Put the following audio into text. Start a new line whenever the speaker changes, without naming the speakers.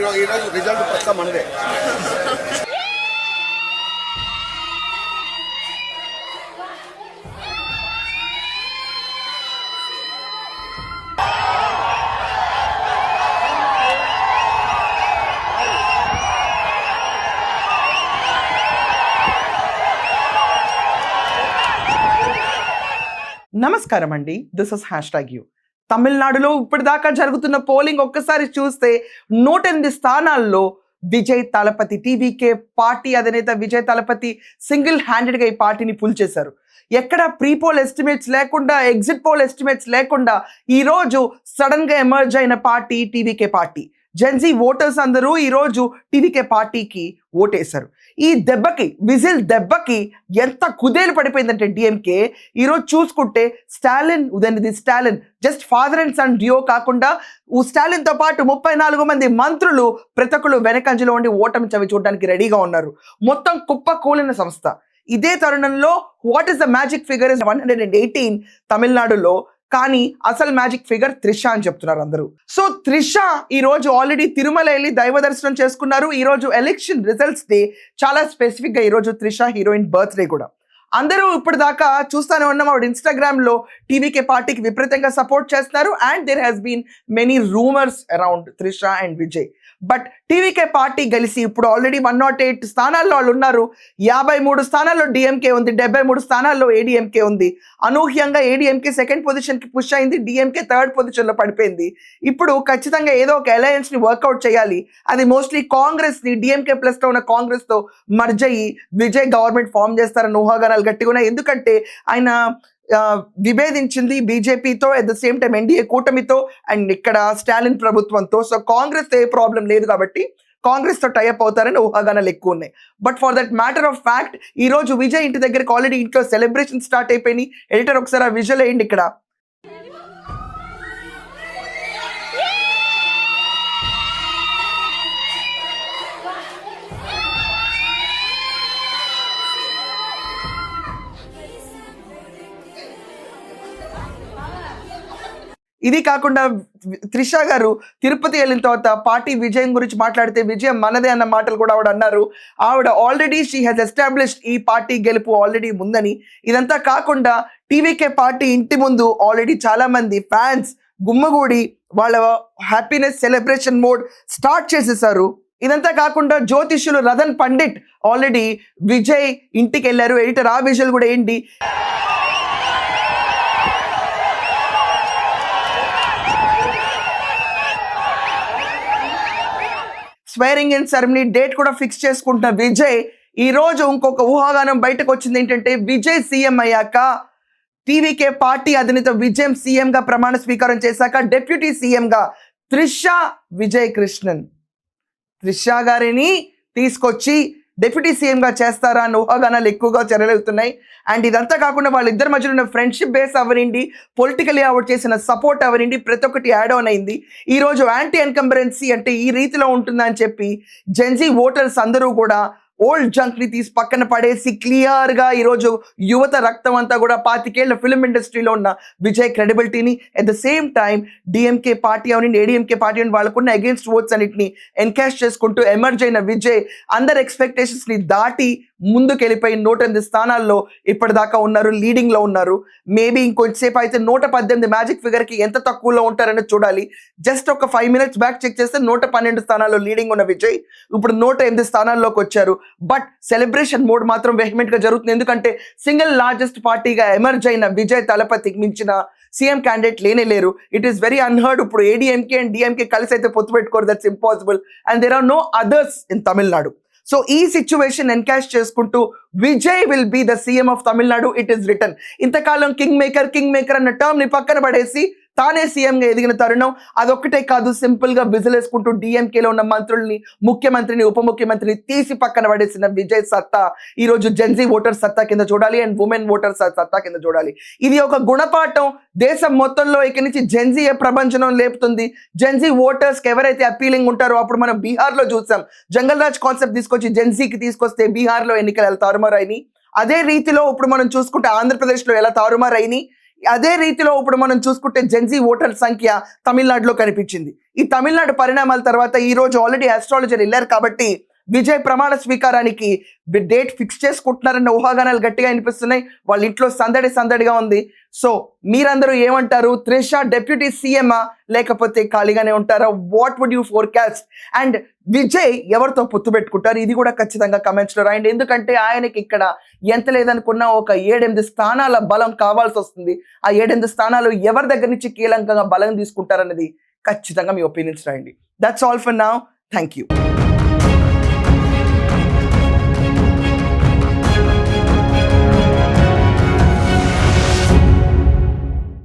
ఈరోజు రిజల్ట్ పక్కా మనదే.
నమస్కారం అండి, దిస్ ఇస్ #యూ. తమిళనాడులో ఇప్పటిదాకా జరుగుతున్న పోలింగ్ ఒక్కసారి చూస్తే 108 స్థానాల్లో విజయ్ తలపతి టీవీకే పార్టీ అధినేత విజయ్ తలపతి సింగిల్ హ్యాండెడ్గా ఈ పార్టీని పుల్ చేశారు. ఎక్కడ ప్రీ పోల్ ఎస్టిమేట్స్ లేకుండా, ఎగ్జిట్ పోల్ ఎస్టిమేట్స్ లేకుండా ఈరోజు సడన్గా ఎమర్జ్ అయిన party TVK party. Gen Z voters అందరూ ఈరోజు టీవీకే పార్టీకి ఓటేశారు. ఈ దెబ్బకి, విజిల్ దెబ్బకి ఎంత కుదేలు పడిపోయిందంటే డిఎంకే ఈరోజు చూసుకుంటే Udhayanidhi Stalin just father and son duo కాకుండా స్టాలిన్తో పాటు 34 మంది మంత్రులు ప్రతి ఒక్కరు వెనకంజలో ఉండి ఓటమి చవి చూడడానికి రెడీగా ఉన్నారు. మొత్తం కుప్ప కూలిన సంస్థ. ఇదే తరుణంలో what is the magic figure is 118 తమిళనాడులో. కానీ అసలు మ్యాజిక్ ఫిగర్ త్రిష అని చెప్తున్నారు అందరూ. సో త్రిష ఈ రోజు ఆల్రెడీ తిరుమల వెళ్ళి దైవ దర్శనం చేసుకున్నారు. ఈ రోజు ఎలక్షన్ రిజల్ట్స్ డే. చాలా స్పెసిఫిక్ గా ఈ రోజు త్రిష హీరోయిన్ బర్త్డే కూడా. అందరూ ఇప్పటిదాకా చూస్తానే ఉన్నాం, ఆవిడ ఇన్స్టాగ్రామ్ లో టీవీకే పార్టీకి విపరీతంగా సపోర్ట్ చేస్తున్నారు. And there has been many rumours around Trisha and Vijay. But TVK party గెలిచి ఇప్పుడు ఆల్రెడీ 108 స్థానాల్లో వాళ్ళు ఉన్నారు. 53 స్థానాల్లో డిఎంకే ఉంది, 73 స్థానాల్లో ఏడీఎంకే ఉంది. అనూహ్యంగా ఏడీఎంకే సెకండ్ పొజిషన్ కి పుష్ అయింది, డిఎంకే థర్డ్ పొజిషన్ లో పడిపోయింది. ఇప్పుడు ఖచ్చితంగా ఏదో ఒక అలయన్స్ ని వర్కౌట్ చేయాలి. అది మోస్ట్లీ కాంగ్రెస్ ని, డిఎంకే ప్లస్ లో ఉన్న కాంగ్రెస్ తో మర్జ్ అయ్యి విజయ్ గవర్నమెంట్ ఫామ్ చేస్తారని ఊహాగానాలు గట్టిగా ఉన్నాయి. ఎందుకంటే ఆయన విభేదించింది బీజేపీతో, at the same time NDA కూటమితో అండ్ ఇక్కడ స్టాలిన్ ప్రభుత్వంతో. సో కాంగ్రెస్ ఏ ప్రాబ్లం లేదు కాబట్టి కాంగ్రెస్ తో టైఅప్ అవుతారని ఊహాగానాలు ఎక్కువ ఉన్నాయి. But for that matter of fact ఈ రోజు విజయ్ ఇంటి దగ్గరికి ఆల్రెడీ ఇంట్లో సెలబ్రేషన్ స్టార్ట్ అయిపోయినాయి. ఎడిటర్ ఒకసారి ఆ విజువల్ వేయండి. ఇక్కడ ఇది కాకుండా త్రిష గారు తిరుపతి వెళ్ళిన తర్వాత పార్టీ విజయం గురించి మాట్లాడితే విజయం మనదే అన్న మాటలు కూడా ఆవిడ అన్నారు. ఆవిడ ఆల్రెడీ షీ హెస్ ఎస్టాబ్లిష్డ్ ఈ పార్టీ గెలుపు ఆల్రెడీ ముందని. ఇదంతా కాకుండా టీవీకే పార్టీ ఇంటి ముందు ఆల్రెడీ చాలా మంది ఫ్యాన్స్ గుమ్మగూడి వాళ్ళ హ్యాపీనెస్ సెలబ్రేషన్ మోడ్ స్టార్ట్ చేసేసారు. ఇదంతా కాకుండా జ్యోతిష్యులు రతన్ పండిట్ ఆల్రెడీ విజయ్ ఇంటికి వెళ్ళారు. ఎడిటర్ ఆ విజువల్ కూడా ఏంటి. స్వేరింగ్ ఇన్ సెరమనీ డేట్ కూడా ఫిక్స్ చేసుకుంటున్న విజయ్ ఈ రోజు ఇంకొక ఊహాగానం బయటకు వచ్చింది. ఏంటంటే విజయ్ సీఎం అయ్యాక, టీవీకే పార్టీ అధినేత విజయ్ సీఎం గా ప్రమాణ స్వీకారం చేశాక డెప్యూటీ సీఎం గా త్రిష విజయ్ కృష్ణన్, త్రిష గారిని తీసుకొచ్చి డిప్యూటీ సీఎం గా చేస్తారా అన్న ఊహాగానాలు ఎక్కువగా చెరలేగుతున్నాయి. అండ్ ఇదంతా కాకుండా వాళ్ళిద్దరి మధ్యలో ఉన్న ఫ్రెండ్షిప్ బేస్ అవనండి, పొలిటికలీ ఆవిడ చేసిన సపోర్ట్ అవనండి, ప్రతి ఒక్కటి యాడ్ ఆన్ అయింది. ఈ రోజు యాంటీ ఎన్కంబరెన్సీ అంటే ఈ రీతిలో ఉంటుందని చెప్పి జెన్జీ ఓటర్స్ అందరూ కూడా ఓల్డ్ జంక్ ని తీసి పక్కన పడేసి క్లియర్ గా ఈరోజు యువత రక్తం అంతా కూడా 25 ఏళ్ల ఫిల్మ్ ఇండస్ట్రీలో ఉన్న విజయ్ క్రెడిబిలిటీని, at the same time DMK party అవని ఏడీఎంకే పార్టీ అని వాళ్ళకున్న అగేన్స్ట్ ఓట్స్ అన్నిటిని ఎన్కాష్ చేసుకుంటూ ఎమర్జ్ అయిన విజయ్ అందరి ఎక్స్పెక్టేషన్స్ ని దాటి ముందుకు వెళ్ళిపోయి 108 స్థానాల్లో ఇప్పటిదాకా ఉన్నారు, లీడింగ్ లో ఉన్నారు. మేబీ ఇంకొంచెంసేపు అయితే 118 మ్యాజిక్ ఫిగర్ కి ఎంత తక్కువలో ఉంటారని చూడాలి. జస్ట్ ఒక 5 minutes బ్యాక్ చెక్ చేస్తే 112 స్థానాల్లో లీడింగ్ ఉన్న విజయ్ ఇప్పుడు 108 స్థానాల్లోకి వచ్చారు. బట్ సెలబ్రేషన్ మోడ్ మాత్రం వెహిమెంట్ గా జరుగుతుంది. ఎందుకంటే సింగిల్ లార్జెస్ట్ పార్టీగా ఎమర్జ్ అయిన విజయ్ తలపతికి మించిన సీఎం క్యాండిడేట్ లేనే లేరు. It is very unheard. ఇప్పుడు ఏడీఎంకే అండ్ డిఎంకే కలిసి అయితే పొత్తు పెట్టుకోరు, that's impossible. And there are no others in Tamil Nadu. So ఈ సిచ్యువేషన్ ఎన్కాష్ చేసుకుంటూ Vijay will be the CM of Tamil Nadu. It is return. ఇంతకాలం కింగ్ మేకర్ అన్న టర్మ్ ని పక్కన పడేసి తానే సీఎంగా ఎదిగిన తరుణం. అదొక్కటే కాదు, సింపుల్ గా విజిలేసుకుంటూ డిఎంకేలో ఉన్న మంత్రుల్ని, ముఖ్యమంత్రిని, ఉప ముఖ్యమంత్రిని తీసి పక్కన పడేసిన విజయ్ సత్తా ఈ రోజు జెన్జీ ఓటర్ సత్తా కింద చూడాలి అండ్ ఉమెన్ ఓటర్ సత్తా కింద చూడాలి. ఇది ఒక గుణపాఠం. దేశం మొత్తంలో ఇక్కడి నుంచి జెన్జీ ఏ ప్రపంచం లేపుతుంది. జెన్జీ ఓటర్స్ కి ఎవరైతే అపీలింగ్ ఉంటారో, అప్పుడు మనం బీహార్ లో చూసాం, జంగల్ రాజ్ కాన్సెప్ట్ తీసుకొచ్చి జెన్జీకి తీసుకొస్తే బీహార్ లో ఎన్నికలు ఎలా తారుమారైనాయి. అదే రీతిలో ఇప్పుడు మనం చూసుకుంటే ఆంధ్రప్రదేశ్ లో ఎలా తారుమారైనాయి. అదే రీతిలో ఇప్పుడు మనం చూసుకుంటే జెన్జీ ఓటర్ సంఖ్య తమిళనాడులో కనిపించింది. ఈ తమిళనాడు పరిణామాల తర్వాత ఈ రోజు ఆల్రెడీ ఆస్ట్రాలజర్ వెళ్ళారు కాబట్టి విజయ్ ప్రమాణ స్వీకారానికి డేట్ ఫిక్స్ చేసుకుంటున్నారన్న ఊహాగానాలు గట్టిగా వినిపిస్తున్నాయి. వాళ్ళ ఇంట్లో సందడిగా ఉంది. సో మీరందరూ ఏమంటారు? త్రిష డెప్యూటీ సీఎమా లేకపోతే ఖాళీగానే ఉంటారా? What would you forecast? And Vijay ఎవరితో పొత్తు పెట్టుకుంటారు? ఇది కూడా ఖచ్చితంగా కమెంట్స్ లో రాయండి. ఎందుకంటే ఆయనకి ఇక్కడ ఎంత లేదనుకున్నా ఒక 7-8 స్థానాల బలం కావాల్సి వస్తుంది. ఆ 7-8 స్థానాలు ఎవరి దగ్గర నుంచి కీలకంగా బలం తీసుకుంటారన్నది ఖచ్చితంగా మీ ఒపీనియన్స్ రాయండి. That's all for now. Thank you.